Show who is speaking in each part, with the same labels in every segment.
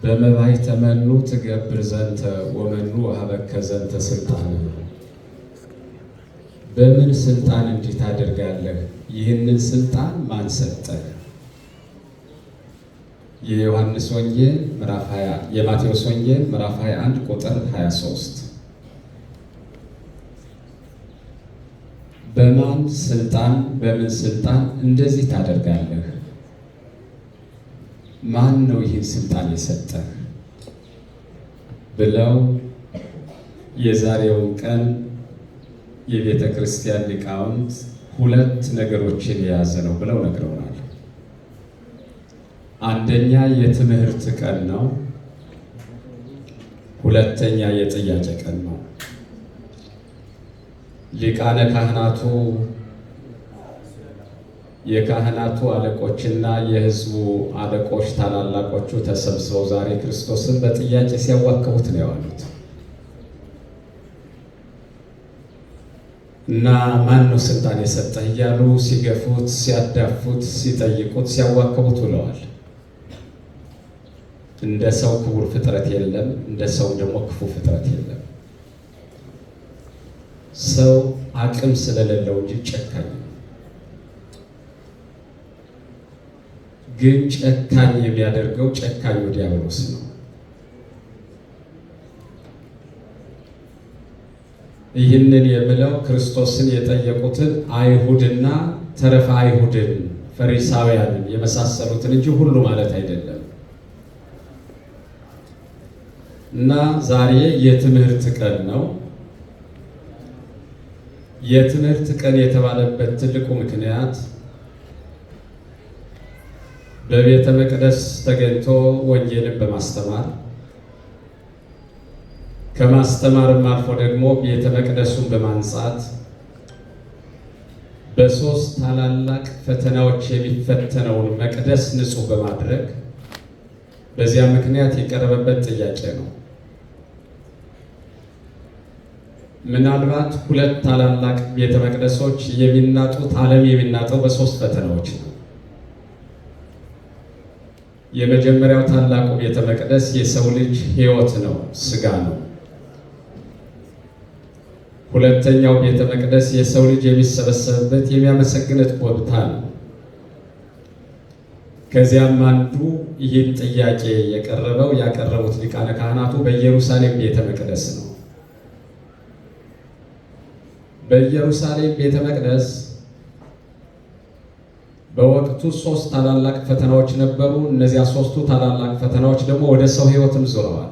Speaker 1: በመባይተ መኑ ትገብር ዘንተ ወመኑ ወሀበከ ዘንተ ስልጣን። በምን ስልጣን እንዲህ ታደርጋለህ? ይህንን ስልጣን ማን ሰጠህ? የዮሐንስ ወንጌል ምዕራፍ 20 የማቴዎስ ወንጌል ምዕራፍ 21 ቁጥር 23። በማን ስልጣን በምን ስልጣን እንደዚህ ታደርጋለህ? ማን ነው ይህን ስልጣን የሰጠህ? ብለው የዛሬውን ቀን የቤተ ክርስቲያን ሊቃውንት ሁለት ነገሮችን የያዘ ነው ብለው ነግረውናል። አንደኛ የትምህርት ቀን ነው። ሁለተኛ የጥያቄ ቀን ነው። ሊቃነ ካህናቱ የካህናቱ አለቆችና የሕዝቡ አለቆች ታላላቆቹ ተሰብስበው ዛሬ ክርስቶስን በጥያቄ ሲያዋክቡት ነው የዋሉት እና ማን ነው ስልጣን የሰጠህ እያሉ ሲገፉት፣ ሲያዳፉት፣ ሲጠይቁት፣ ሲያዋክቡት ውለዋል። እንደ ሰው ክቡር ፍጥረት የለም፣ እንደ ሰው ደግሞ ክፉ ፍጥረት የለም። ሰው አቅም ስለሌለው እንጂ ጨካኝ ነው። ግን ጨካኝ የሚያደርገው ጨካኙ ዲያብሎስ ነው። ይህንን የምለው ክርስቶስን የጠየቁትን አይሁድና ተረፈ አይሁድን ፈሪሳውያንን የመሳሰሉትን እንጂ ሁሉ ማለት አይደለም። እና ዛሬ የትምህርት ቀን ነው። የትምህርት ቀን የተባለበት ትልቁ ምክንያት በቤተ መቅደስ ተገኝቶ ወንጌልን በማስተማር ከማስተማርም አልፎ ደግሞ ቤተ መቅደሱን በማንጻት በሶስት ታላላቅ ፈተናዎች የሚፈተነውን መቅደስ ንጹሕ በማድረግ በዚያ ምክንያት የቀረበበት ጥያቄ ነው። ምናልባት ሁለት ታላላቅ ቤተ መቅደሶች የሚናጡት ዓለም የሚናጠው በሶስት ፈተናዎች ነው። የመጀመሪያው ታላቁ ቤተ መቅደስ የሰው ልጅ ሕይወት ነው፣ ሥጋ ነው። ሁለተኛው ቤተ መቅደስ የሰው ልጅ የሚሰበሰብበት የሚያመሰግነት ቦታ ነው። ከዚያም አንዱ ይህን ጥያቄ ያቀረቡት ሊቃነ ካህናቱ በኢየሩሳሌም ቤተ መቅደስ ነው። በኢየሩሳሌም ቤተ መቅደስ በወቅቱ ሶስት ታላላቅ ፈተናዎች ነበሩ። እነዚያ ሶስቱ ታላላቅ ፈተናዎች ደግሞ ወደ ሰው ሕይወትም ዞረዋል።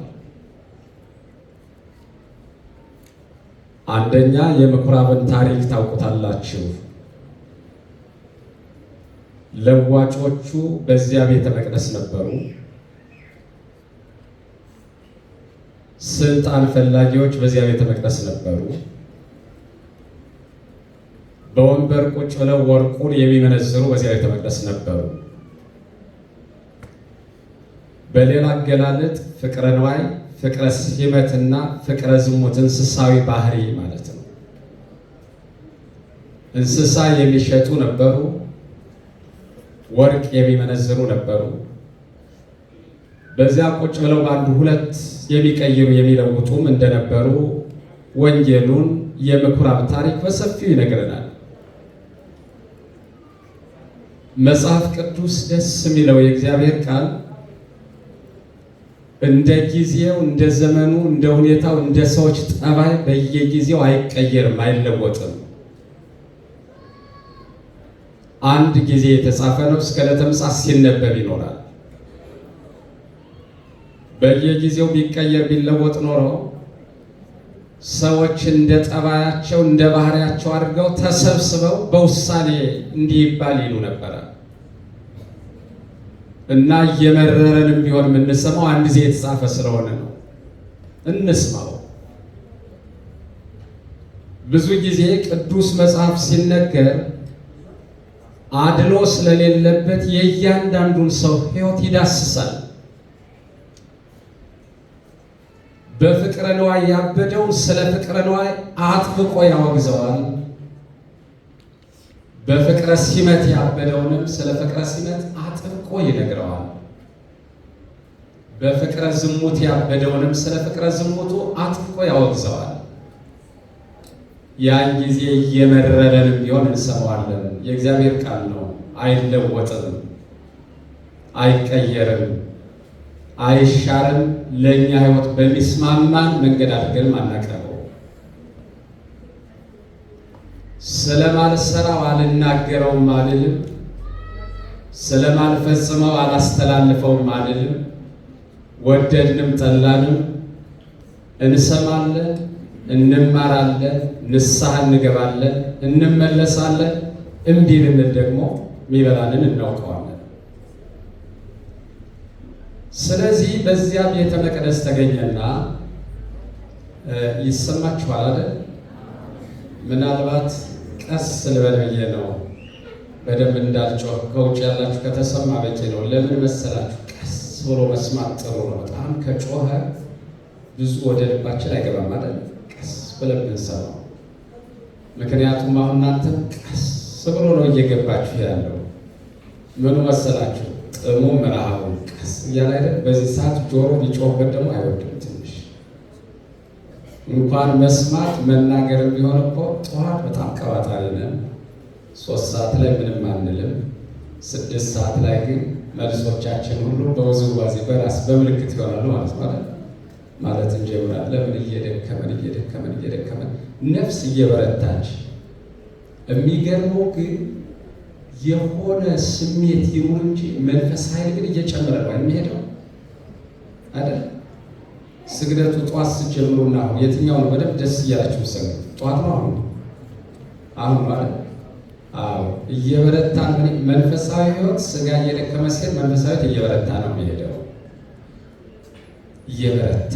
Speaker 1: አንደኛ የምኩራብን ታሪክ ታውቁታላችሁ። ለዋጮቹ በዚያ ቤተ መቅደስ ነበሩ። ስልጣን ፈላጊዎች በዚያ ቤተ መቅደስ ነበሩ። በወንበር ቁጭ ብለው ወርቁን የሚመነዝሩ በዚያ ቤተ መቅደስ ነበሩ። በሌላ አገላለጥ ፍቅረ ንዋይ፣ ፍቅረ ሲመትና ፍቅረ ዝሙት እንስሳዊ ባህሪ ማለት ነው። እንስሳ የሚሸጡ ነበሩ። ወርቅ የሚመነዝሩ ነበሩ። በዚያ ቁጭ ብለው በአንዱ ሁለት የሚቀይሩ የሚለውጡም እንደነበሩ ወንጌሉን የምኩራብ ታሪክ በሰፊው ይነግረናል። መጽሐፍ ቅዱስ ደስ የሚለው የእግዚአብሔር ቃል እንደ ጊዜው፣ እንደ ዘመኑ፣ እንደ ሁኔታው፣ እንደ ሰዎች ጠባይ በየጊዜው አይቀየርም፣ አይለወጥም። አንድ ጊዜ የተጻፈ ነው። እስከ ዕለተ ምጽአት ሲነበብ ይኖራል። በየጊዜው ቢቀየር ቢለወጥ ኖሮ ሰዎች እንደ ጠባያቸው እንደ ባህሪያቸው አድርገው ተሰብስበው በውሳኔ እንዲህ ይባል ይሉ ነበረ እና እየመረረንም ቢሆን የምንሰማው አንድ ጊዜ የተጻፈ ስለሆነ ነው። እንስማው። ብዙ ጊዜ ቅዱስ መጽሐፍ ሲነገር አድሎ ስለሌለበት የእያንዳንዱን ሰው ሕይወት ይዳስሳል። በፍቅረ ንዋይ ያበደውን ስለ ፍቅረ ንዋይ አጥብቆ ያወግዘዋል። በፍቅረ ሲመት ያበደውንም ስለ ፍቅረ ሲመት አጥብቆ ይነግረዋል። በፍቅረ ዝሙት ያበደውንም ስለ ፍቅረ ዝሙቱ አጥብቆ ያወግዘዋል። ያን ጊዜ እየመረረንም ቢሆን እንሰማዋለን። የእግዚአብሔር ቃል ነው፣ አይለወጥም፣ አይቀየርም፣ አይሻርም። ለእኛ ሕይወት በሚስማማን መንገድ አድርገንም አናቀርበው። ስለማልሰራው አልናገረውም አልልም፣ ስለማልፈጽመው አላስተላልፈውም አልልም። ወደድንም ጠላንም እንሰማለን፣ እንማራለን፣ ንስሐ እንገባለን፣ እንመለሳለን። እምቢ ብንል ደግሞ የሚበላንን እናውቀዋለን። ስለዚህ በዚያ ቤተ መቅደስ ተገኘና ይሰማችኋል አይደል? ምናልባት ቀስ ልበል ብዬ ነው በደንብ እንዳልጮህ። ከውጭ ያላችሁ ከተሰማ በቂ ነው። ለምን መሰላችሁ? ቀስ ብሎ መስማት ጥሩ ነው። በጣም ከጮኸ ብዙ ወደ ልባችን አይገባም አይደል? ቀስ ብለን ብንሰማው። ምክንያቱም አሁን እናንተም ቀስ ብሎ ነው እየገባችሁ ያለው። ምኑ መሰላችሁ? ጥሙ ረሃቡ ቀስ እያለ አይደል? በዚህ ሰዓት ጆሮ ቢጮህበት ደግሞ አይወድም። ትንሽ እንኳን መስማት መናገርም ቢሆን እኮ ጠዋት በጣም ቀባጣሪ ነን። 3 ሰዓት ላይ ምንም አንልም። 6 ሰዓት ላይ ግን መልሶቻችን ሁሉ በውዝዋዜ በራስ በምልክት ይሆናሉ ማለት እንጀምራለን። ለምን እየደከመን ነፍስ እየበረታች። የሚገርመው ግን የሆነ ስሜት ይኑር እንጂ መንፈስ ኃይል ግን እየጨመረ ነው የሚሄደው አይደል? ስግደቱ ጠዋት ስትጀምሩና አሁን የትኛው ነው በደንብ ደስ እያላችሁ ሰግዱ? ጠዋት ነው አሁን ማለት አዎ፣ እየበረታን መንፈሳዊ ሕይወት ስጋ እየደከመ ሲሄድ መንፈሳዊ ሕይወት እየበረታ ነው የሚሄደው። እየበረታ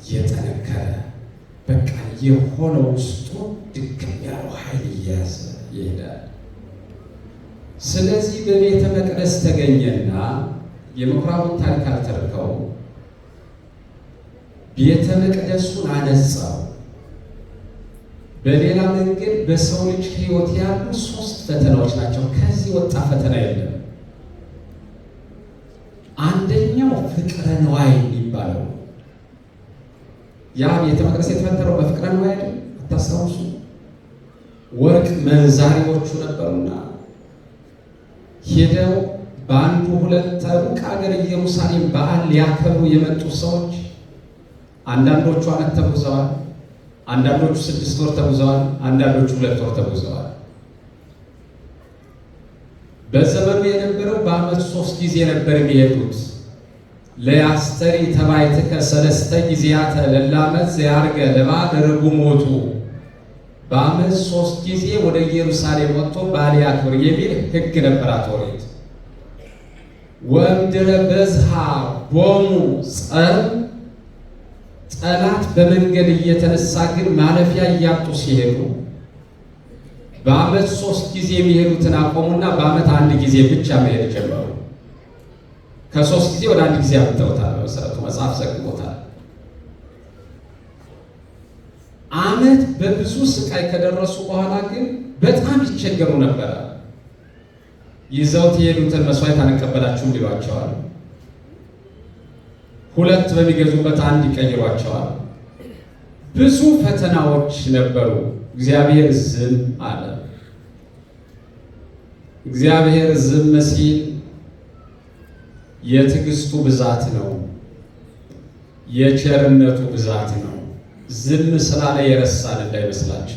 Speaker 1: እየጠነከረ በቃ የሆነ ውስጡ ድክም ያለው ኃይል እየያዘ ይሄዳል። ስለዚህ በቤተ መቅደስ ተገኘና የምኩራቡን ታሪክ አልተርከው፣ ቤተ መቅደሱን አነጻው። በሌላ መንገድ በሰው ልጅ ሕይወት ያሉ 3 ፈተናዎች ናቸው። ከዚህ ወጣ ፈተና የለም። አንደኛው ፍቅረ ነዋይ የሚባለው ያ ቤተ መቅደስ የተፈጠረው በፍቅረ ነዋይ አይደል? አታስታውሱ? ወርቅ መንዛሪዎቹ ነበሩና ሄደው በአንዱ 2 ሩቅ ሀገር ኢየሩሳሌም በዓል ሊያከብሩ የመጡ ሰዎች አንዳንዶቹ ዓመት ተጉዘዋል፣ አንዳንዶቹ 6 ወር ተጉዘዋል፣ አንዳንዶቹ 2 ወር ተጉዘዋል። በዘመኑ የነበረው በዓመት 3 ጊዜ ነበር የሚሄዱት። ለያስተሪ ተባይትከ 3 ጊዜያተ ለላመት ዘያርገ ለባዕድ ርጉሞቱ። በዓመት 3 ጊዜ ወደ ኢየሩሳሌም ወጥቶ በዓል ያክብር የሚል ሕግ ነበራት ኦሪት። ወእምድረ በዝሃ ቦሙ ጸብ፣ ጠላት በመንገድ እየተነሳ ግን ማለፊያ እያጡ ሲሄዱ በዓመት 3 ጊዜ የሚሄዱትን አቆሙና በዓመት 1 ጊዜ ብቻ መሄድ ጀመሩ። ከ3 ጊዜ ወደ 1 ጊዜ አምጥተውታል። በመሰረቱ መጽሐፍ ዘግቦታል። ዓመት በብዙ ስቃይ ከደረሱ በኋላ ግን በጣም ይቸገሩ ነበረ። ይዘውት የሄዱትን መስዋዕት አንቀበላችሁም ይሏቸዋል። 2 በሚገዙበት 1 ይቀይሯቸዋል። ብዙ ፈተናዎች ነበሩ። እግዚአብሔር ዝም አለ። እግዚአብሔር ዝም ሲል የትዕግስቱ ብዛት ነው፣ የቸርነቱ ብዛት ነው። ዝም ስላለ የረሳን እንዳይመስላችሁ።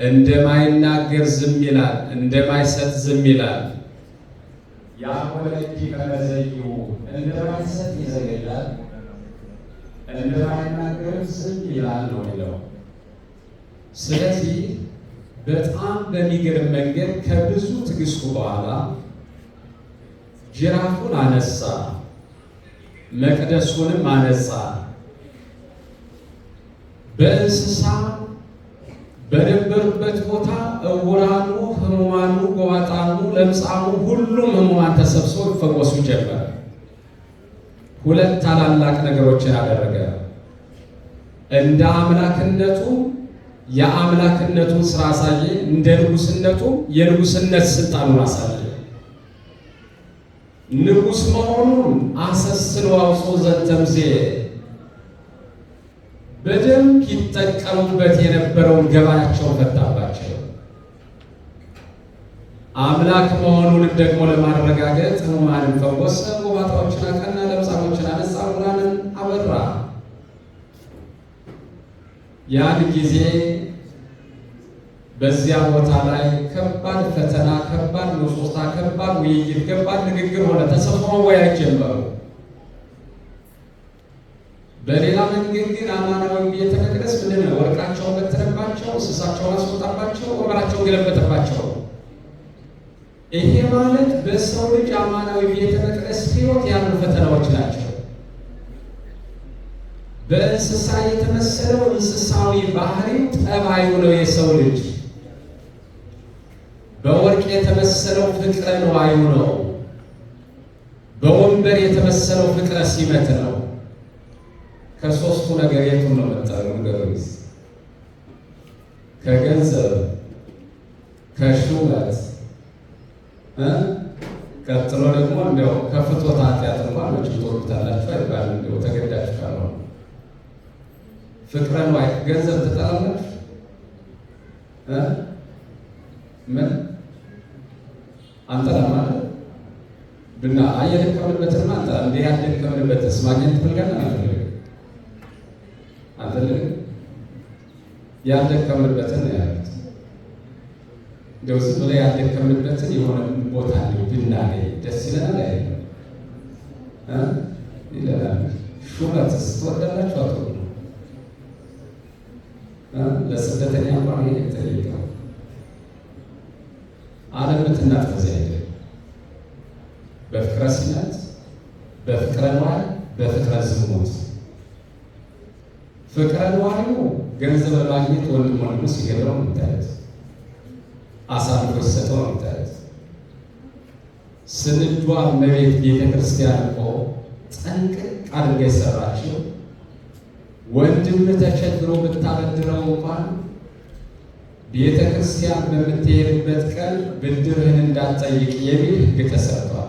Speaker 1: እንደማይናገር ዝም ይላል፣ እንደማይሰጥ ዝም ይላል። ያወለጂ ከመዘዩ እንደማይሰጥ ይዘገያል፣ እንደማይናገር ዝም ይላል ነው የሚለው። ስለዚህ በጣም በሚገርም መንገድ ከብዙ ትዕግስቱ በኋላ ጅራፉን አነሳ፣ መቅደሱንም አነጻ። በእንስሳ በነበሩበት ቦታ እውራኑ፣ ሕሙማኑ፣ ጎባጣኑ፣ ለምጻሙ ሁሉም ሕሙማን ተሰብስበው ይፈወሱ ጀመር። 2 ታላላቅ ነገሮችን አደረገ። እንደ አምላክነቱ የአምላክነቱን ስራ አሳየ፣ እንደ ንጉስነቱ የንጉስነት ስልጣኑን አሳየ። ንጉሥ መሆኑን አሰስሎ አውጾ ዘተምዜ በደንብ ይጠቀሙበት የነበረውን ገበያቸውን ፈታባቸው። አምላክ መሆኑን ደግሞ ለማረጋገጥ ሕሙማንን ፈወሰ፣ ጎባጣዎችን አቀና፣ ለምጻሞችን አነጻ፣ ዕውራንን አበራ። ያን ጊዜ በዚያ ቦታ ላይ ከባድ ፈተና፣ ከባድ ንጾታ፣ ከባድ ውይይት፣ ከባድ ንግግር ሆነ። ተሰብስበው መወያየት ጀመሩ። በሌላ መንገድ ግን አማናዊ ቤተ መቅደስ ምንድን ነው? ወርቃቸውን በተነባቸው፣ እንስሳቸውን አስወጣባቸው፣ ወንበራቸውን ገለበጠባቸው። ይሄ ማለት በሰው ልጅ አማናዊ ቤተ መቅደስ ሕይወት ያሉ ፈተናዎች ናቸው። በእንስሳ የተመሰለው እንስሳዊ ባህሪው ጠባዩ ነው የሰው ልጅ። በወርቅ የተመሰለው ፍቅረ ነዋዩ ነው። በወንበር የተመሰለው ፍቅረ ሲመት ነው። ከሶስቱ ነገር የቱን ነው መጣው? ገሩስ ከገንዘብ ከሹመት ቀጥሎ ደግሞ እንደው ከፍቶት ኃጢአት እንኳን ወጭ ትወርታላችሁ አይባልም። እንደው ተገዳችሁ ካልሆነ ፍቅረ ነዋይ ገንዘብ ትጠላላችሁ ምን አንተና ማለት ብና አየደከምንበትና አንተ እንደ ያደከምንበትስ ማግኘት ትፈልጋለህ ማለት ነው። አንተ ያደከምንበትን ያሉት እንደው ዝም ብለህ ያደከምንበትን የሆነ ቦታ ነው ብናገኝ ደስ ይለናል አይደል? ይለናል። ሹመትስ ትወዳላችሁ አትወዱ? ለስደተኛ እንኳን ይሄ ተጠይቀው ዓለምትና ተዘያየ በፍቅረ ሲመት፣ በፍቅረ ነዋይ፣ በፍቅረ ዝሙት። ፍቅረ ነዋዩ ገንዘብ ለማግኘት ወንድሙ ሲገድለው ነው የምታዩት። አሳልፎ ሲሰጠው ነው የምታዩት። ስንዷ እመቤት ቤተ ክርስቲያን እኮ ጠንቅቅ አድርጋ የሰራችው ወንድም ተቸግሮ ብታበድረው እንኳን ቤተ ክርስቲያን በምትሄድበት ቀን ብድርህን እንዳትጠይቅ የሚል ሕግ ተሰርቷል።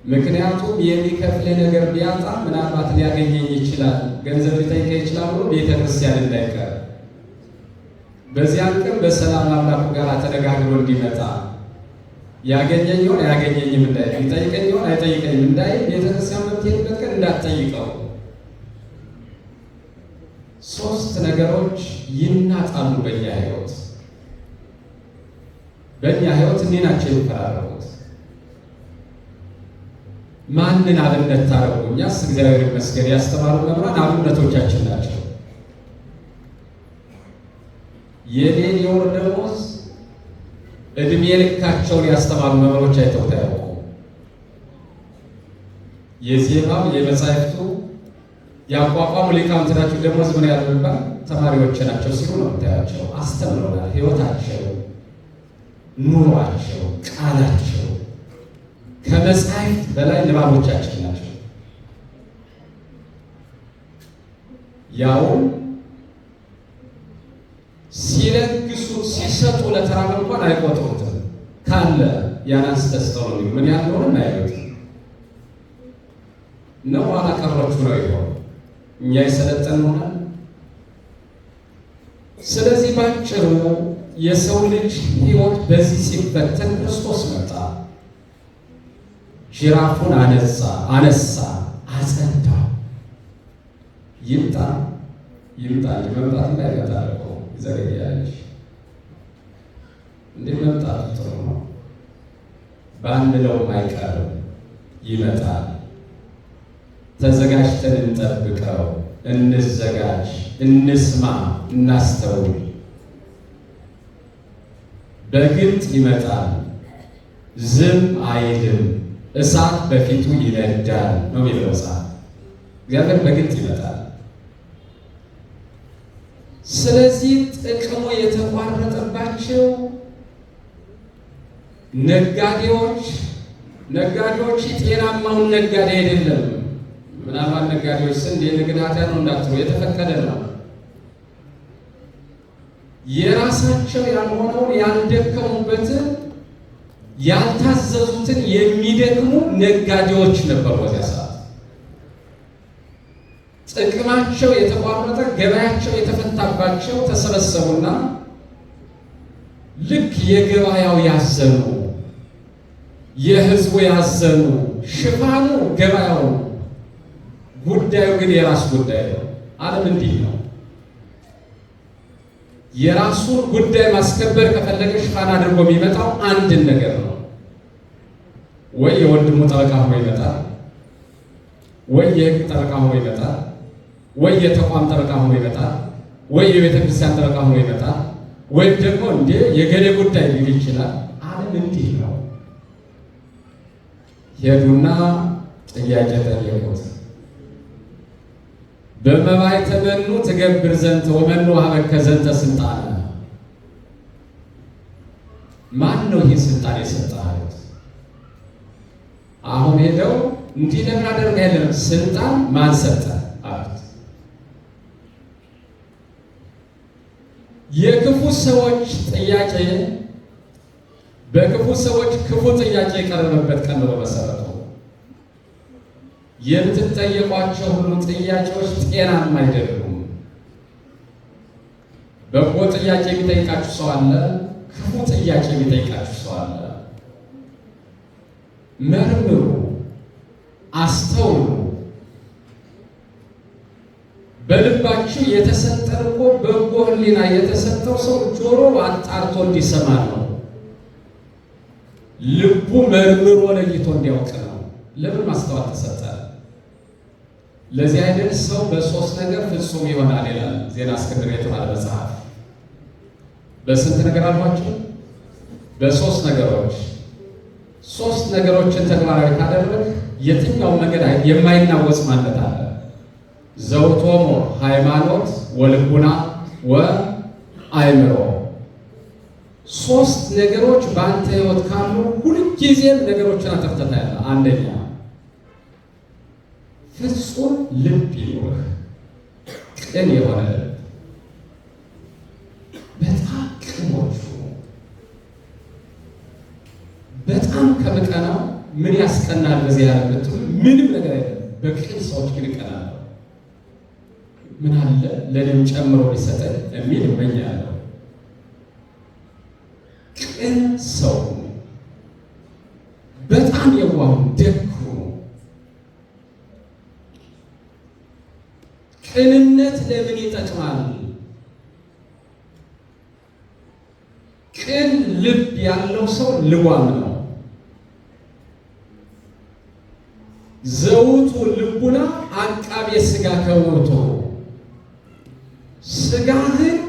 Speaker 1: ምክንያቱም የሚከፍልህ ነገር ቢያጣ ምናልባት ሊያገኘኝ ይችላል፣ ገንዘብ ሊጠይቀኝ ይችላል ብሎ ቤተ ክርስቲያን እንዳይቀር በዚያን ቀን በሰላም አምላኩ ጋር ተነጋግሮ እንዲመጣ ያገኘኝ ይሆን አያገኘኝም እንዳይ፣ ይጠይቀኝ ይሆን አይጠይቀኝም እንዳይ ቤተ ክርስቲያን በምትሄድበት ቀን እንዳትጠይቀው። ሶስት ነገሮች ይናጣሉ በእኛ ሕይወት። በእኛ ሕይወት እንዲህ ናቸው የሚፈራረቁት። ማንን አብነት ታረጉ? እኛስ እግዚአብሔር ይመስገን ያስተማሩ መምህራን አብነቶቻችን ናቸው። የኔን የወር ደመወዝ እድሜ ልካቸውን ያስተማሩ መምህሮች አይተውት አያውቁም። የዜማው የመጻሕፍቱ ያቋቋሙ ሊቃውንት ናቸው። ደመወዝ ምን ያልባል ተማሪዎች ናቸው ሲሉ ነው ታያቸው። አስተምረውናል። ሕይወታቸው፣ ኑሯቸው፣ ቃላቸው ከመጻሕፍት በላይ ንባቦቻችን ናቸው። ያው ሲለግሱት ሲሰጡ ለተራበ እንኳን አይቆጥሩትም። ካለ ያናንስ ተስተው ነው ምን ያለው ነው አይሉትም። ነው ኋላ ቀሮቹ ነው ይሆን እኛ የሰለጠን ሆናል። ስለዚህ ባጭሩ የሰው ልጅ ሕይወት በዚህ ሲፈተን ክርስቶስ መጣ። ጅራፉን አነሳ፣ አጸዳ። ይምጣ መምጣት እንዳይመጣ እኮ ይዘገያለሽ። እንደ መምጣቱ ጥሩ ነው ባንለውም አይቀርም፣ ይመጣል። ተዘጋጅተን እንጠብቀው፣ እንዘጋጅ፣ እንስማ፣ እናስተውል። በግልጥ ይመጣል፣ ዝም አይልም፣ እሳት በፊቱ ይነዳል ነው የሚለው ጻፍ። እግዚአብሔር በግልጥ ይመጣል። ስለዚህ ጥቅሙ የተቋረጠባቸው ነጋዴዎች ጤናማውን ነጋዴ አይደለም። ምናልባት ነጋዴዎች ስንዴ ንግድ ኃጢአት ነው እንዳትሉ፣ የተፈቀደ ነው። የራሳቸው ያልሆነውን ያልደከሙበትን ያልታዘዙትን የሚደክሙ ነጋዴዎች ነበሩ። በዚያ ሰዓት ጥቅማቸው የተቋረጠ ገበያቸው የተፈታባቸው ተሰበሰቡና ልክ የገበያው ያዘኑ የሕዝቡ ያዘኑ ሽፋኑ ገበያው ነው። ጉዳዩ ግን የራስ ጉዳይ ነው። ዓለም እንዲህ ነው። የራሱን ጉዳይ ማስከበር ከፈለገ ሽፋን አድርጎ የሚመጣው አንድን ነገር ነው። ወይ የወንድሙ ጠበቃ ሆኖ ይመጣል፣ ወይ የሕግ ጠበቃ ሆኖ ይመጣል፣ ወይ የተቋም ጠበቃ ሆኖ ይመጣል፣ ወይ የቤተ ክርስቲያን ጠበቃ ሆኖ ይመጣል፣ ወይ ደግሞ እንደ የገሌ ጉዳይ ሊል ይችላል። ዓለም እንዲህ ነው። ሄዱና ጥያቄ ጠየቁት። በመባይ ተመኑ ትገብር ዘንተ ወመኑ ሀበከ ዘንተ ስልጣነ። ማን ነው ይህ ስልጣን የሰጠህ? አሁን ሄደው እንዲህ ለምን አደረገ? አይደለም ስልጣን ማን ሰጠ አሉት። የክፉ ሰዎች ጥያቄ በክፉ ሰዎች ክፉ ጥያቄ የቀረበበት ቀን ነው። በመሰረቱ የምትጠየቋቸው ሁሉ ጥያቄዎች ጤናማ አይደሉም። በጎ ጥያቄ የሚጠይቃችሁ ሰው አለ፣ ክፉ ጥያቄ የሚጠይቃችሁ ሰው አለ። መርምሩ፣ አስተውሉ። በልባችሁ የተሰጠን እኮ በጎ ሕሊና የተሰጠው ሰው ጆሮ አጣርቶ እንዲሰማ ነው። ልቡ መርምሮ ለይቶ እንዲያውቅ ነው። ለምን ማስተዋል ተሰጠ? ለዚህ አይደል ሰው በሶስት ነገር ፍጹም ይሆናል ይላል ዜና እስክንድር የተባለ መጽሐፍ። በስንት ነገር አሏቸው? በሶስት ነገሮች። ሶስት ነገሮችን ተግባራዊ ካደረግ የትኛው መንገድ የማይናወጽ ማለት አለ። ዘውቶሞ ሃይማኖት ወልቡና ወአእምሮ። ሶስት ነገሮች በአንተ ህይወት ካሉ ሁልጊዜም ነገሮችን አተፍተታ ያለ። አንደኛ ፍጹም ልብ ይኑርህ፣ ቅን የሆነ ልብ። በጣም ቅኖቹ በጣም ከምቀናው ምን ያስቀናል? በዚህ ያለ ብትሉ ምንም ነገር አይደለም። በቅን ሰዎች ግን ይቀናል። ምን አለ ለኔም ጨምሮ ሊሰጠን የሚል እመኛለሁ። ቅን ሰው በጣም የዋህ ደግ ሁኑ። ቅንነት ለምን ይጠቅማል? ቅን ልብ ያለው ሰው ልጓም ነው። ዘውቱ ልቡና አቃቤ ሥጋ ከውእቱ። ሥጋህን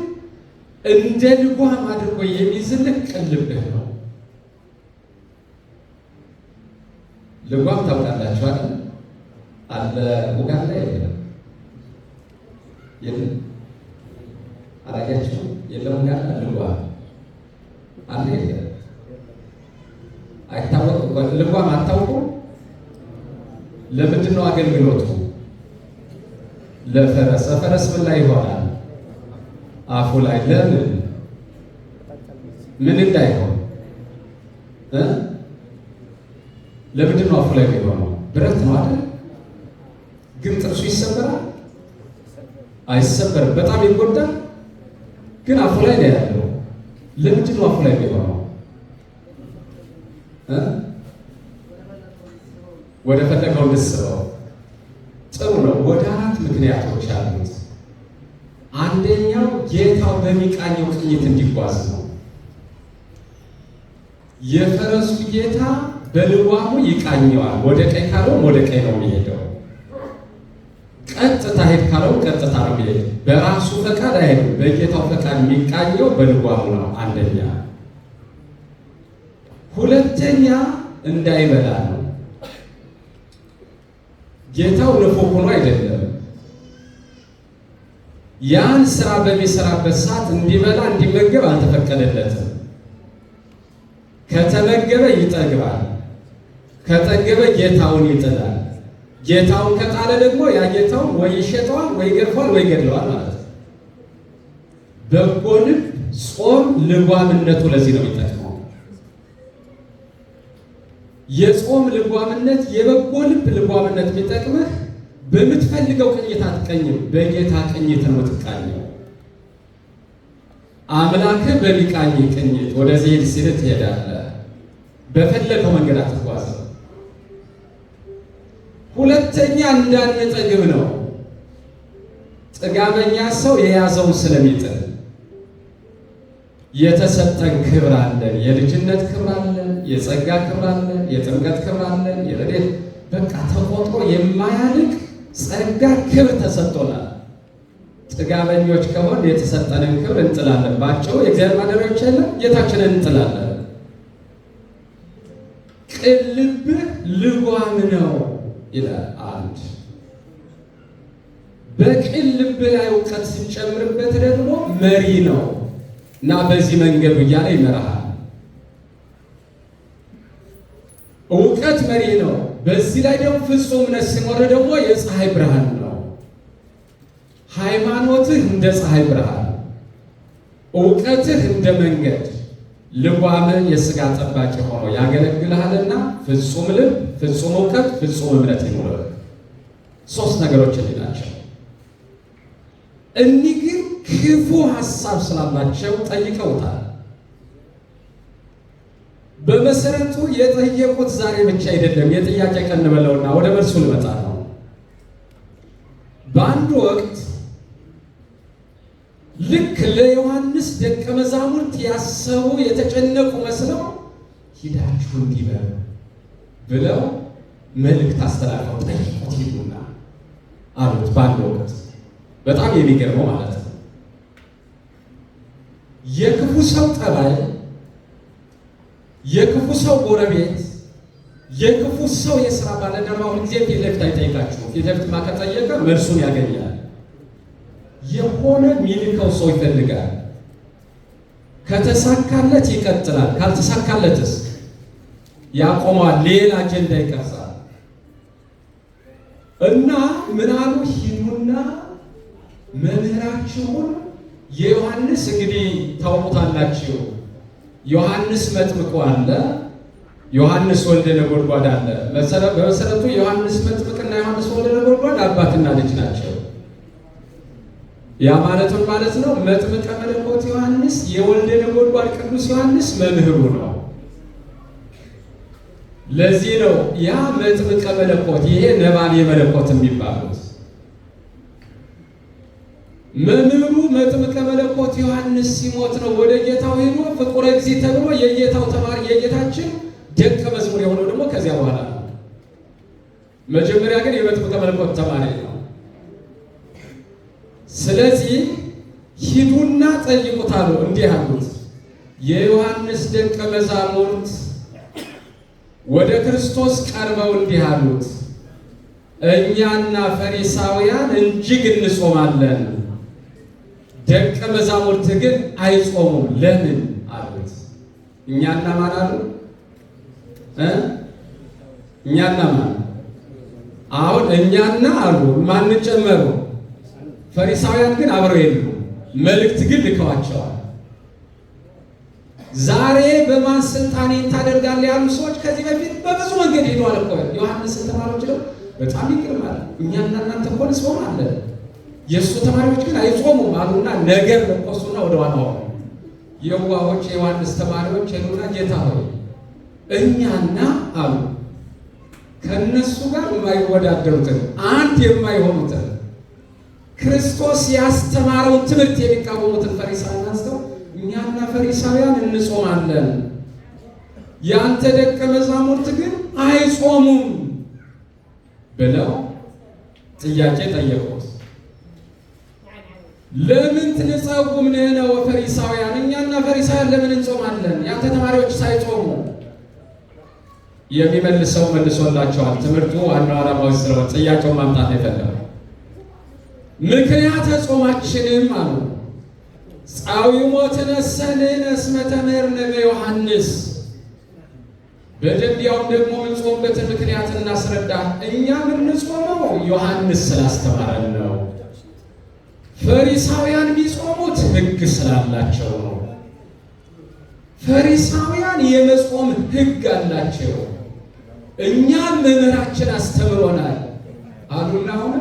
Speaker 1: እንደ ልጓም አድርጎ የሚዝልህ ቅን ልብህ ነው። ልጓም ታውቃላችሁ አይደል? አለ ውጋት ላይ የለም የለም አላያችሁ? የለም ውጋት ልጓም አለ የለም? አይታወቅም። ልጓም አታውቁም? ለምንድን ነው አገልግሎቱ? ለፈረስ ፈረስ ምን ላይ ይሆናል? አፉ ላይ። ለምን? ምን እንዳይሆን ለምንድን ነው አፉ ላይ የሚሆነው? ብረት ነው አይደል? ግን ጥርሱ ይሰበራል? አይሰበርም። በጣም ይጎዳል፣ ግን አፉ ላይ ነው ያለው። ለምንድን ነው አፉ ላይ የሚሆነው? ወደ ፈለገው እንድስበው። ጥሩ ነው። ወደ አራት ምክንያቶች አሉት። አንደኛው ጌታው በሚቃኘው ቅኝት እንዲጓዝ ነው። የፈረሱ ጌታ በልጓሙ ይቃኘዋል። ወደ ቀኝ ካለውም ወደ ቀኝ ነው የሚሄደው። ቀጥታ ሄድ ካለውም ቀጥታ ነው የሚሄደው። በራሱ ፈቃድ አይሄድም። በጌታው ፈቃድ የሚቃኘው በልጓሙ ነው። አንደኛ። ሁለተኛ እንዳይበላ ነው። ጌታው ንፉግ ሆኖ አይደለም። ያን ስራ በሚሰራበት ሰዓት እንዲበላ እንዲመገብ አልተፈቀደለትም። ከተመገበ ይጠግባል፣ ከጠገበ ጌታውን ይጥላል። ጌታውን ከጣለ ደግሞ ያ ጌታውን ወይ ይሸጠዋል፣ ወይ ይገርፈዋል፣ ወይ ይገድለዋል ማለት ነው። በጎ ልብ ጾም ልጓምነቱ ለዚህ ነው የሚጠቅመው። የጾም ልጓምነት የበጎ ልብ ልጓምነት ቢጠቅምህ በምትፈልገው ቅኝት አትቀኝም፣ በጌታ ቅኝት ነው ትቃኘው። አምላክህ በሚቃኝ ቅኝት ወደዚህ ሲል ትሄዳለህ። በፈለገው መንገድ አትጓዝም። ሁለተኛ እንዳንጠግብ ነው። ጥጋበኛ ሰው የያዘውን ስለሚጥል የተሰጠን ክብር አለን። የልጅነት ክብር አለን፣ የጸጋ ክብር አለን፣ የጥምቀት ክብር አለን፣ የረድኤት በቃ ተቆጥሮ የማያልቅ ጸጋ ክብር ተሰጥቶናል። ጥጋበኞች ከሆን የተሰጠንን ክብር እንጥላለን። ባጭሩ የእግዚአብሔር ማደሪያዎች የለም፣ ጌታችንን እንጥላለን። ቅን ልብህ ልጓም ነው ይላል አንድ። በቅን ልብ ላይ እውቀት ሲጨምርበት ደግሞ መሪ ነው እና በዚህ መንገዱ እያለ ይመራሃል። እውቀት መሪ ነው። በዚህ ላይ ደግሞ ፍጹምነት ሲኖር ደግሞ የፀሐይ ብርሃን ነው። ሃይማኖትህ እንደ ፀሐይ ብርሃን፣ እውቀትህ እንደ መንገድ፣ ልጓምህ የሥጋ ጠባቂ ሆኖ ያገለግልሃልና ፍጹም ልብ፣ ፍጹም እውቀት፣ ፍጹም እምነት ይኖርህ። ሦስት ነገሮች ናቸው። እኒህ ግን ክፉ ሐሳብ ስላላቸው ጠይቀውታል። በመሰረቱ የጠየቁት ዛሬ ብቻ አይደለም፣ የጥያቄ ቀን በለውና ወደ መልሱ ልመጣ ነው። በአንድ ወቅት ልክ ለዮሐንስ ደቀ መዛሙርት ያሰቡ የተጨነቁ መስለው ሂዳችሁ እንዲህ በሉ ብለው መልእክት አስተላልፈው ጠይቁት ሂዱና አሉት። በአንድ ወቅት በጣም የሚገርመው ማለት ነው የክፉ ሰው ጠባይ፣ የክፉ ሰው ጎረቤት፣ የክፉ ሰው የሥራ ባልደረባ ሁልጊዜ ፊት ለፊት አይጠይቃችሁም። ፊት ለፊት ከጠየቀ መልሱን ያገኛል። የሆነ ሚልከው ሰው ይፈልጋል። ከተሳካለት ይቀጥላል፣ ካልተሳካለትስ ያቆማል፣ ሌላ አጀንዳ ይቀርጻል። እና ምን አሉ? ሂዱና መምህራችሁን የዮሐንስ እንግዲህ ታውቁታላችሁ። ዮሐንስ መጥምቁ አለ፣ ዮሐንስ ወልደ ነጎድጓድ አለ። በመሰረቱ ዮሐንስ መጥምቅና ዮሐንስ ወልደ ነጎድጓድ አባትና ልጅ ናቸው። ያ ማለቱን ማለት ነው መጥምቀ መለኮት ዮሐንስ የወልደ ነጎድጓድ ቅዱስ ዮሐንስ መምህሩ ነው። ለዚህ ነው ያ መጥምቀ መለኮት ይሄ ነባቤ መለኮት የሚባሉት። መምህሩ መጥምቀ መለኮት ዮሐንስ ሲሞት ነው ወደ ጌታው ሄዶ ፍቁረ እግዚእ ተብሎ የጌታው ተማሪ የጌታችን ደቀ መዝሙር የሆነው ደግሞ ከዚያ በኋላ ነው። መጀመሪያ ግን የመጥምቀ መለኮት ተማሪ ነው። ስለዚህ ሂዱና ጠይቁት አሉ። እንዲህ አሉት፣ የዮሐንስ ደቀ መዛሙርት ወደ ክርስቶስ ቀርበው እንዲህ አሉት፣ እኛና ፈሪሳውያን እጅግ እንጾማለን፣ ደቀ መዛሙርት ግን አይጾሙም፣ ለምን አሉት። እኛና ማን አሉ? እኛና ማን? አሁን እኛና አሉ ማን ጨመሩ? ፈሪሳውያን ግን አብረው የሉ፣ መልእክት ግን ልከዋቸዋል። ዛሬ በማን ስልጣኔ ታደርጋለህ ያሉ ሰዎች ከዚህ በፊት በብዙ መንገድ ሄደዋል እኮ። ዮሐንስን ተማሪዎች ነው በጣም ይገርማል። እኛና እናንተ እኮ እንጾማለን፣ የእሱ ተማሪዎች ግን አይጾሙም አሉና ነገር ለቆሱና ወደ ዋናው የዋሆች የዮሐንስ ተማሪዎች ሄዱና ጌታ ሆይ እኛና አሉ ከነሱ ጋር የማይወዳደሩትን አንድ የማይሆኑትን ክርስቶስ ያስተማረውን ትምህርት የሚቃወሙትን ፈሪሳውያን አንስተው እኛና ፈሪሳውያን እንጾማለን፣ ያንተ ደቀ መዛሙርት ግን አይጾሙም ብለው ጥያቄ ጠየቁት። ለምን ትንጸጉም ንሕነ ወፈሪሳውያን? እኛና ፈሪሳውያን ለምን እንጾማለን ያንተ ተማሪዎች ሳይጾሙ? የሚመልሰው መልሶላቸዋል። ትምህርቱ ዋናው ዓላማው ስለሆነ ጥያቄውን ማምጣት የፈለገው ምክንያተ ጾማችንም አሉ ጻዊሞ ተነሰልን እስመ ተምህርነ በዮሐንስ በደንቢያውም ደግሞ የምንጾምበትን ምክንያት እናስረዳ። እኛ የምንጾመው ዮሐንስ ስላስተማረን ነው። ፈሪሳውያን የሚጾሙት ሕግ ስላላቸው ነው። ፈሪሳውያን የመጾም ሕግ አላቸው። እኛም መምህራችን አስተምሮናል አሉና ሆነ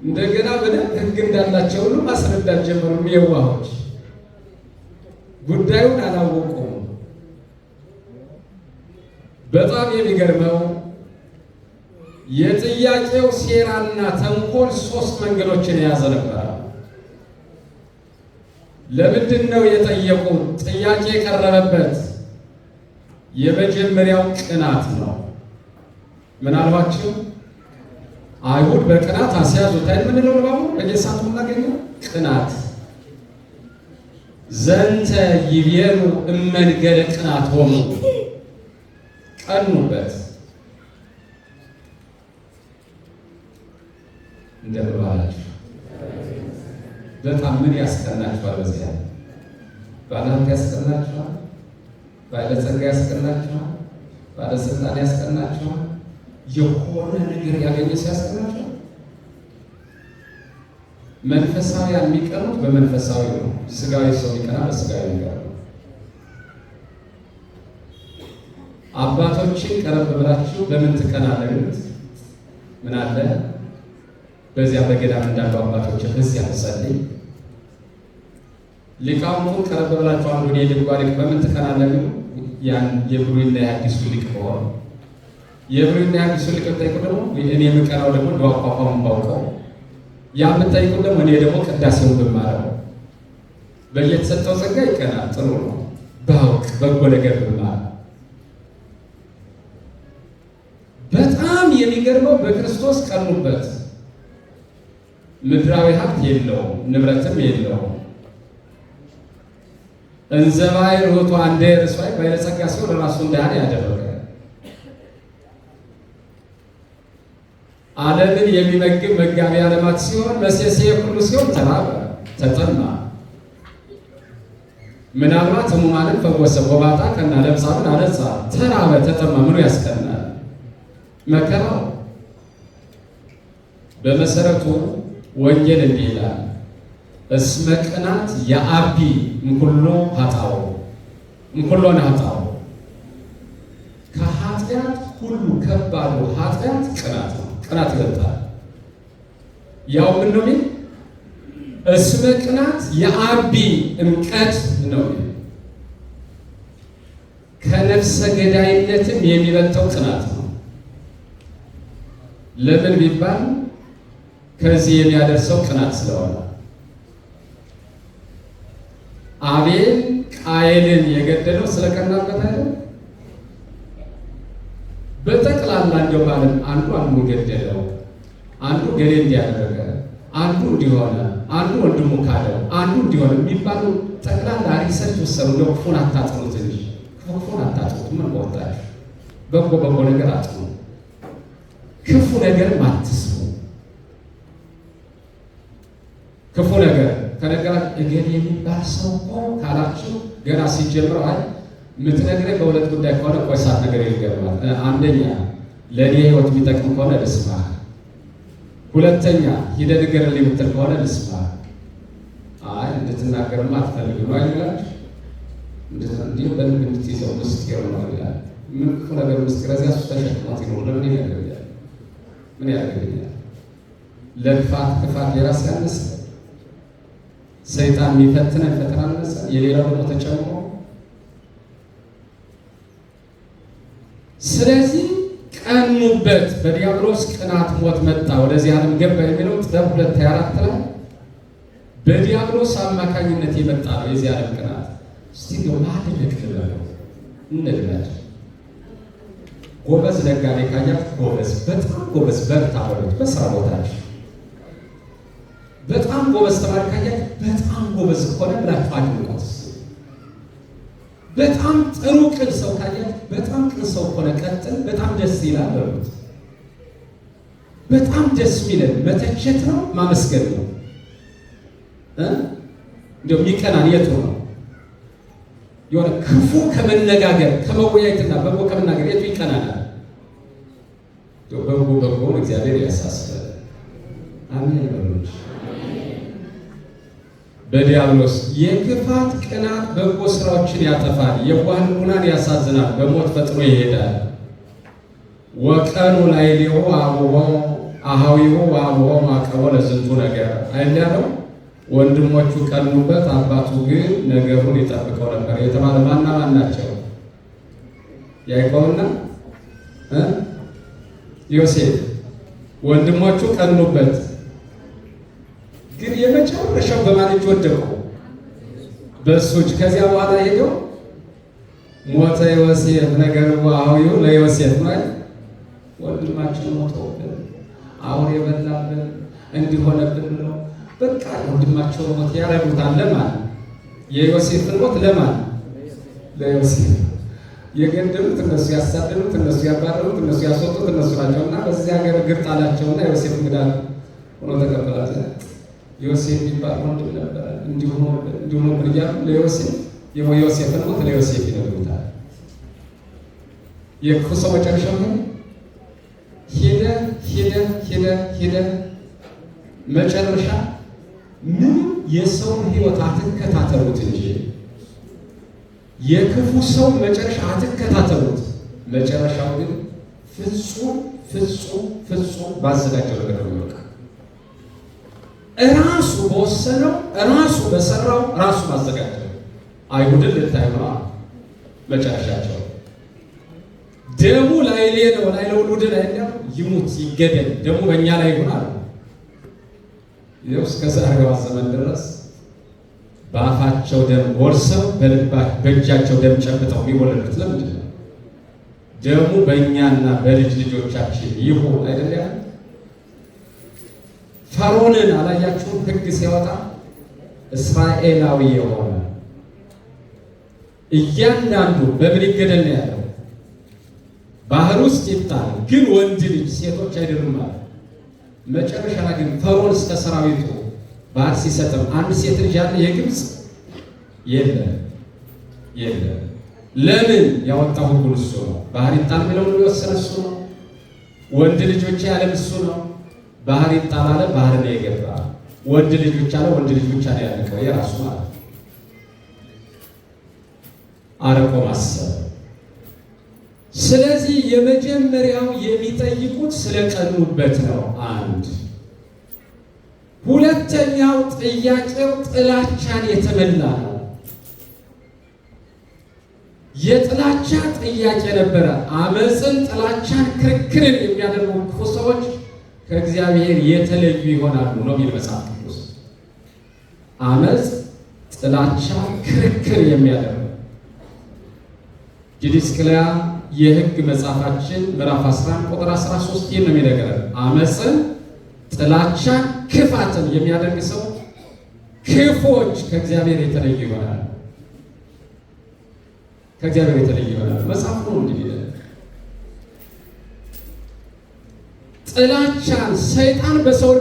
Speaker 1: እንደገና በደንብ ሕግ እንዳላቸው ሁሉ ማስረዳት ጀመሩ። የዋሆች ጉዳዩን አላወቁም። በጣም የሚገርመው የጥያቄው ሴራና ተንኮል 3 መንገዶችን የያዘ ነበር። ለምንድን ነው የጠየቁት? ጥያቄ የቀረበበት የመጀመሪያው ቅናት ነው። ምናልባችሁ አይሁድ በቅናት አስያዙት አይደል? ምንድነው ነው በየሳቱ የምናገኘው ቅናት። ዘንተ ይቤሉ እመንገለ ቅናት ሆሙ፣ ቀኑበት። እንደባላችሁ በጣም ምን ያስቀናችኋል? በዚያ ባለሀብት ያስቀናችኋል፣ ባለጸጋ ያስቀናችኋል፣ ባለስልጣን ያስቀናችኋል፣ የሆነ ነገር ያገኘ ሲያስቀናችኋል። መንፈሳውያን የሚቀኑት በመንፈሳዊ ነው። ስጋዊ ሰው የሚቀና በስጋዊ ነገር ነው። አባቶችን ቀረብ ብላችሁ በምን ትቀናለህ? ምን አለ በዚያ በገዳም እንዳሉ አባቶች በዚያ ተሰልይ። ሊቃውንቱን ቀረብ ብላችሁ አንዱን የድጓ ሊቅ በምን ትቀናለህ? ያን የብሉይና የሐዲሱ ሊቅ ሆኖ የብሉይና የሐዲሱ ሊቅ ጠይቁ። ደግሞ እኔ የምቀናው ደግሞ እንደው አቋቋሙን ባውቀው፣ ያ የምጠይቁ ደግሞ እኔ ደግሞ ቅዳሴውን ብማረው። በየተሰጠው ጸጋ ይቀናል፣ ጥሩ ነው። ባውቅ በጎ ነገር ብማር። በጣም የሚገርመው በክርስቶስ ቀኑበት። ምድራዊ ሀብት የለውም፣ ንብረትም የለውም። እንዘባይ ሩቱ አንዴ ርሷይ ባለጸጋ ሲሆን ራሱ እንዳያነ ያደረገ ዓለምን የሚመግብ መጋቢ ዓለማት ሲሆን መሴሴ ሁሉ ሲሆን ተራበ፣ ተጠማ። ምናልባት ሕሙማንን ፈወሰ፣ ጎባጣ ቀና፣ ለምጻምን አነጻ። ተራበ፣ ተጠማ። ምኑ ያስቀናል? መከራው። በመሰረቱ ወንጌል እንዲህ ይላል፣ እስመ ቅናት የአቢ እምኩሎ ኃጣው እምኩሎን ኃጣው። ከኃጢአት ሁሉ ከባዱ ኃጢአት ቅናት ነው። ቅናት ይበልጣል። ያው ምን ነው? እስመ ቅናት የአቢ እምቀት ነው። ከነፍሰ ገዳይነትም የሚበልጠው ቅናት ነው። ለምን ቢባል ከዚህ የሚያደርሰው ቅናት ስለሆነ። አቤል ቃየልን የገደለው ስለቀናበት አይደል? በጠቅላላ እንደው ማለት አንዱ ገደለው፣ አንዱ ገሌ እንዲያደረገ፣ አንዱ እንዲሆነ፣ አንዱ ወንድሙ ካደው፣ አንዱ እንዲሆነ የሚባሉ ጠቅላላ ሪሰርች ወሰኑ። ነው ክፉን አታጥኑት እንጂ ክፉን አታጥኑት። ምን ወጣችሁ? በጎ ነገር አጥኑ፣ ክፉ ነገርም አትስሙ። ክፉ ነገር ከነገራ እገሌ የሚባል ሰው እኮ ካላችሁ ገና ሲጀምረው አይ የምትነግረኝ በሁለት ጉዳይ ከሆነ ቆይ ሳት ነገር ይገርማል። አንደኛ ለእኔ ሕይወት የሚጠቅም ከሆነ ልስማ፣ ሁለተኛ ሂደህ ንገረልኝ የምትል ከሆነ ልስማ። አይ እንድትናገርማ አትፈልግም ነው አይላችሁ? እንዲሁ በልብ እንድትይዘው ምስጢር ነው ይላል። ምን ክፉ ነገር ምስጢር እዚያ እሱ ተሸክሟት ይኖር ለምን ያደርጋል? ምን ያደርግልኛል? ለክፋት ክፋት የራስ ያነሰ ሰይጣን የሚፈትነን ፈተና አነሰ፣ የሌላው ደግሞ ተጨምሮ። ስለዚህ ቀኑበት። በዲያብሎስ ቅናት ሞት መጣ፣ ወደዚህ ዓለም ገባ የሚለው ጥበብ 2:24 ላይ በዲያብሎስ አማካኝነት የመጣ ነው የዚህ ዓለም ቅናት። እስቲ ነው ማድረግ ልበለው እንደዚህ ጎበዝ ነጋዴ ካያት ጎበዝ፣ በጣም ጎበዝ በርታ በሉት። በስራ ቦታችሁ በጣም ጎበዝ ተማሪ ካያት በጣም ጎበዝ ሆነ ብላችሁ አድንቁት። በጣም ጥሩ ቅን ሰው ካያት በጣም ቅን ሰው ሆነ ቀጥል፣ በጣም ደስ ይላል በሉት። በጣም ደስ የሚለን መተቸት ነው ማመስገን ነው? እንደው የሚቀናን የቱ ነው? የሆነ ክፉ ከመነጋገር ከመወያየትና በጎ ከመናገር የቱ ይቀናናል? በጎውን እግዚአብሔር ያሳስበል። አሜን በሉት። በዲያብሎስ የክፋት ቅናት በጎ ስራዎችን ያጠፋል፣ የዋህ ልቡናን ያሳዝናል፣ በሞት ፈጥኖ ይሄዳል። ወቀኑ ላዕሌሁ አቡሆ አኀዊሁ ወአቡሆ ማዕቀቦ ለዝንቱ ነገር አይደለም። ወንድሞቹ ቀኑበት፣ አባቱ ግን ነገሩን ይጠብቀው ነበር የተባለ ማን ናቸው? ያዕቆብና ዮሴፍ። ወንድሞቹ ቀኑበት፣ ግን የመጨረሻው በማን እጅ ወደቁ? በእሱ እጅ። ከዚያ በኋላ ሄደው ሞተ ዮሴፍ ነገርሁ አኀዊሁ ለዮሴፍ ማለት ወንድማችን ሞተውብን አሁን የበላብን እንዲሆነብን ነው። በቃ ወንድማቸው ሞት ያረዱታል። ለማን? የዮሴፍን ሞት ለማን? ለዮሴፍ። የገደሉት እነሱ፣ ያሳደዱት እነሱ፣ ያባረሩት እነሱ፣ ያስወጡት እነሱ ናቸውና በዚህ ሀገር እግር ጣላቸውና ዮሴፍ እንግዳ ሆኖ ተቀበላት። ዮሴፍ የሚባል ወንድም ነበረ እንዲሁ ነው እያሉ ለዮሴፍ የዮሴፍን ሞት ለዮሴፍ ይነግሩታል። የክፉ ሰው መጨረሻው ሄደ መጨረሻ ምን የሰው ሕይወት አትከታተሉት እንጂ የክፉ ሰው መጨረሻ አትከታተሉት። መጨረሻው ግን ፍጹም ባዘጋጀው ነገር ነው የሚወጣው። እራሱ በወሰነው እራሱ በሰራው እራሱ ባዘጋጀው። አይሁድን ልታዩ ነው መጨረሻቸው። ደሙ ላዕሌ ነው ላዕለ ውሉድን አይደለም፣ ይሙት ይገደል፣ ደሙ በእኛ ላይ ይሆናል። ይኸው እስከ ዛሬዋ ዘመን ድረስ በአፋቸው ደም ጎርሰው በእጃቸው ደም ጨብጠው የሚወለዱት ለምንድን ነው? ደሙ በእኛና በልጅ ልጆቻችን ይሁን አይደለም። ፈርዖንን አላያችሁም? ሕግ ሲያወጣ እስራኤላዊ የሆነ እያንዳንዱ በምን ይገደል ነው ያለው? ባህር ውስጥ ይጣል፣ ግን ወንድ ልጅ ሴቶች አይደሉም ማለት። መጨረሻ ግን ፈርዖን እስከ ሰራዊቱ ባህር ሲሰጥም አንድ ሴት ልጅ ያለ የግብፅ የለም። ለምን? ያወጣው ሕጉን እሱ ነው። ባህር ይጣል የሚለውን የወሰነ እሱ ነው። ወንድ ልጅ ብቻ ያለም እሱ ነው። ባህር ይጣል አለ፣ ባህር ነው የገባ። ወንድ ልጅ ብቻ አለ፣ ወንድ ልጅ ብቻ ነው ያለቀው። የራሱ ማለት አርቆ ማሰብ። ስለዚህ የመጀመሪያው የሚጠይቁት ስለቀኑበት ነው። አንድ ሁለተኛው ጥያቄው ጥላቻን የተመላ ነው። የጥላቻ ጥያቄ ነበረ። አመፅን፣ ጥላቻን፣ ክርክርን የሚያደርጉ ክፉ ሰዎች ከእግዚአብሔር የተለዩ ይሆናሉ ነው የሚል መጽሐፍ ቅዱስ። አመፅ፣ ጥላቻ፣ ክርክር የሚያደርጉ ዲድስቅልያ የሕግ መጽሐፋችን ምዕራፍ 11 ቁጥር 13 ይህን ነው የሚነግረን። አመፅን፣ ጥላቻን፣ ክፋትን የሚያደርግ ሰው ክፎች ከእግዚአብሔር የተለዩ ይሆናል። ከእግዚአብሔር የተለዩ ይሆናል። መጽሐፍ ነው እንዲህ ይላል። ጥላቻን ሰይጣን በሰው